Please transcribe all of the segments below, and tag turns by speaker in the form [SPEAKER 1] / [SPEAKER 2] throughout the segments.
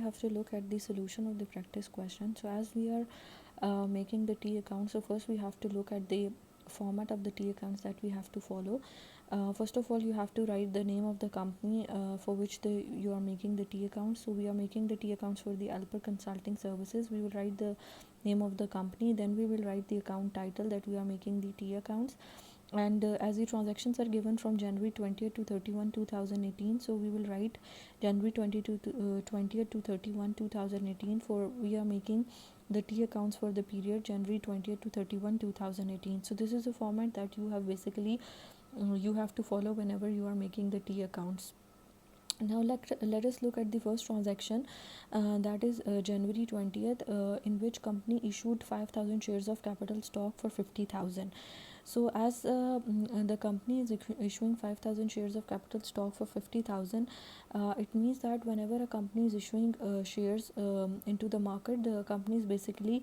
[SPEAKER 1] have to look at the solution of the practice question. So as we are making the T account, so first we have to look at the format of the T accounts that we have to follow. First of all, you have to write the name of the company for which you are making the T accounts. So we are making the T accounts for the Alper Consulting Services. We will write the name of the company, then we will write the account title that we are making the T accounts. And as the transactions are given from January 20th to 31 2018, so we will write January 20th to 31 2018, for we are making the T accounts for the period January 20th to 31 2018. So this is a format that you have basically you have to follow whenever you are making the T accounts. Now let us look at the first transaction, that is January 20th, in which company issued 5,000 shares of capital stock for 50,000. So as the company is issuing 5,000 shares of capital stock for 50,000, it means that whenever a company is issuing shares into the market, the company is basically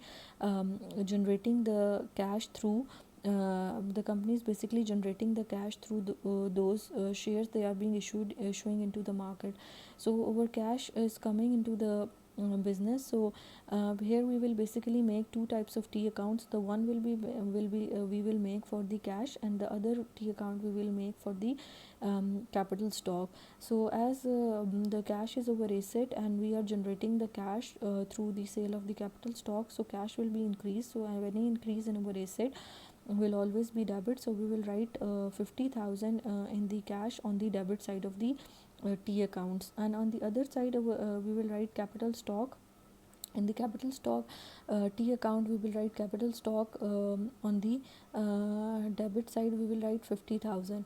[SPEAKER 1] generating the cash through the company is basically generating the cash through those shares they are being issuing into the market. So our cash is coming into the business. So here we will basically make two types of T accounts. The one will be we will make for the cash, and the other T account we will make for the capital stock. So as the cash is our asset and we are generating the cash through the sale of the capital stock, so cash will be increased. So any increase in our asset will always be debit. So we will write 50,000 in the cash on the debit side of the T accounts, and on the other side we will write capital stock. In the capital stock T account, we will write capital stock. On the debit side we will write 50,000,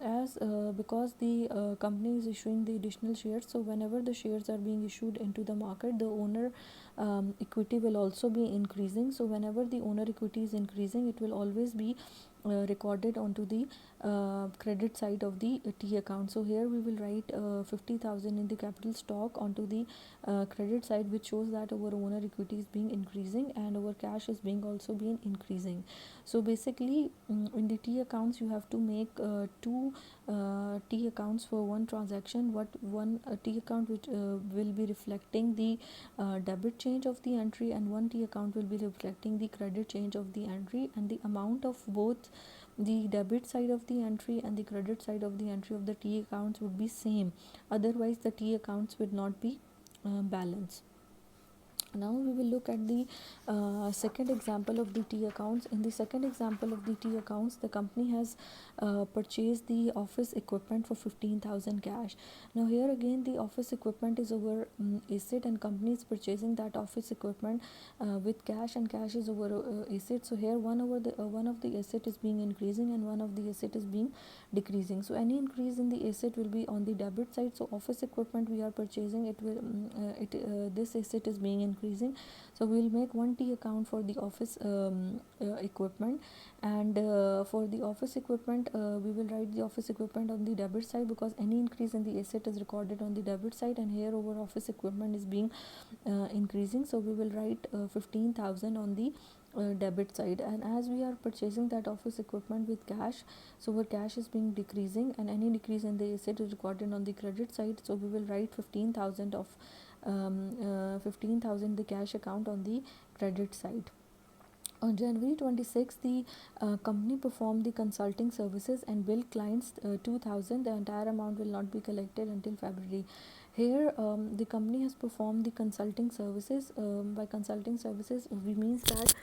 [SPEAKER 1] as because the company is issuing the additional shares. So whenever the shares are being issued into the market, the owner equity will also be increasing. So whenever the owner equity is increasing, it will always be recorded onto the credit side of the T account. So here we will write 50,000 in the capital stock onto the credit side, which shows that our owner equity is being increasing and our cash is being also being increasing. So basically in the T accounts you have to make two T accounts for one transaction. What one T account which will be reflecting the debit change of the entry, and one T account will be reflecting the credit change of the entry, and the amount of both the debit side of the entry and the credit side of the entry of the T accounts would be same. Otherwise the T accounts would not be balanced. Now we will look at the second example of the T accounts. In the second example of the T accounts, the company has purchased the office equipment for 15,000 cash. Now here again the office equipment is our asset, and company is purchasing that office equipment with cash, and cash is our asset. So here one of the asset is being increasing and one of the asset is being decreasing. So any increase in the asset will be on the debit side. So office equipment we are purchasing, it will this asset is being increasing. So we will make one T account for the office equipment, and for the office equipment we will write the office equipment on the debit side, because any increase in the asset is recorded on the debit side, and here our office equipment is being increasing. So we will write 15,000 on the debit side, and as we are purchasing that office equipment with cash, so our cash is being decreasing, and any decrease in the asset is recorded on the credit side. So we will write 15,000 of 15,000 the cash account on the credit side. On January 26th, the company performed the consulting services and billed clients 2,000. The entire amount will not be collected until February. Here, the company has performed the consulting services. By consulting services, we means that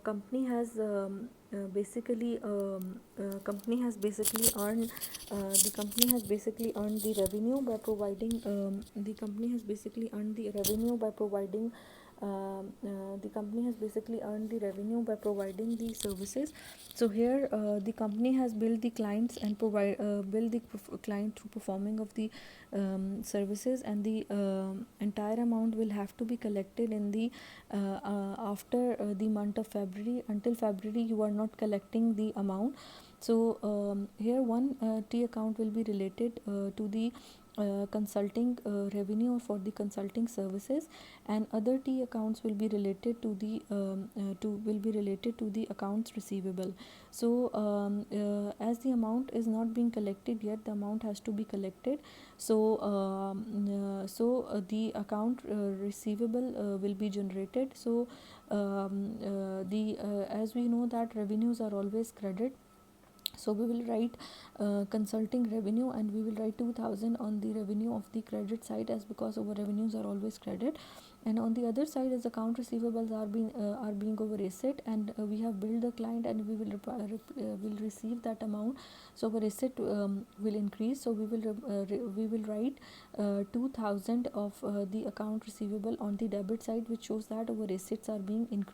[SPEAKER 1] company has basically earned the company has basically earned the revenue by providing the company has basically earned the revenue by providing the company has basically earned the revenue by providing the services. So here the company has billed the clients and billed the client through performing of the services, and the entire amount will have to be collected in the after the month of February. Until February you are not collecting the amount. So here one T account will be related to the consulting revenue or for the consulting services, and other T accounts will be related to the accounts receivable. So as the amount is not being collected yet, the amount has to be collected. So the account receivable will be generated. So the as we know that revenues are always credit, so we will write consulting revenue, and we will write 2000 on the revenue of the credit side, as because our revenues are always credit. And on the other side, as account receivables are being over asset, and we have billed the client, and we will receive that amount. So our asset will increase. So we will write 2000 of the account receivable on the debit side, which shows that our assets are being increased.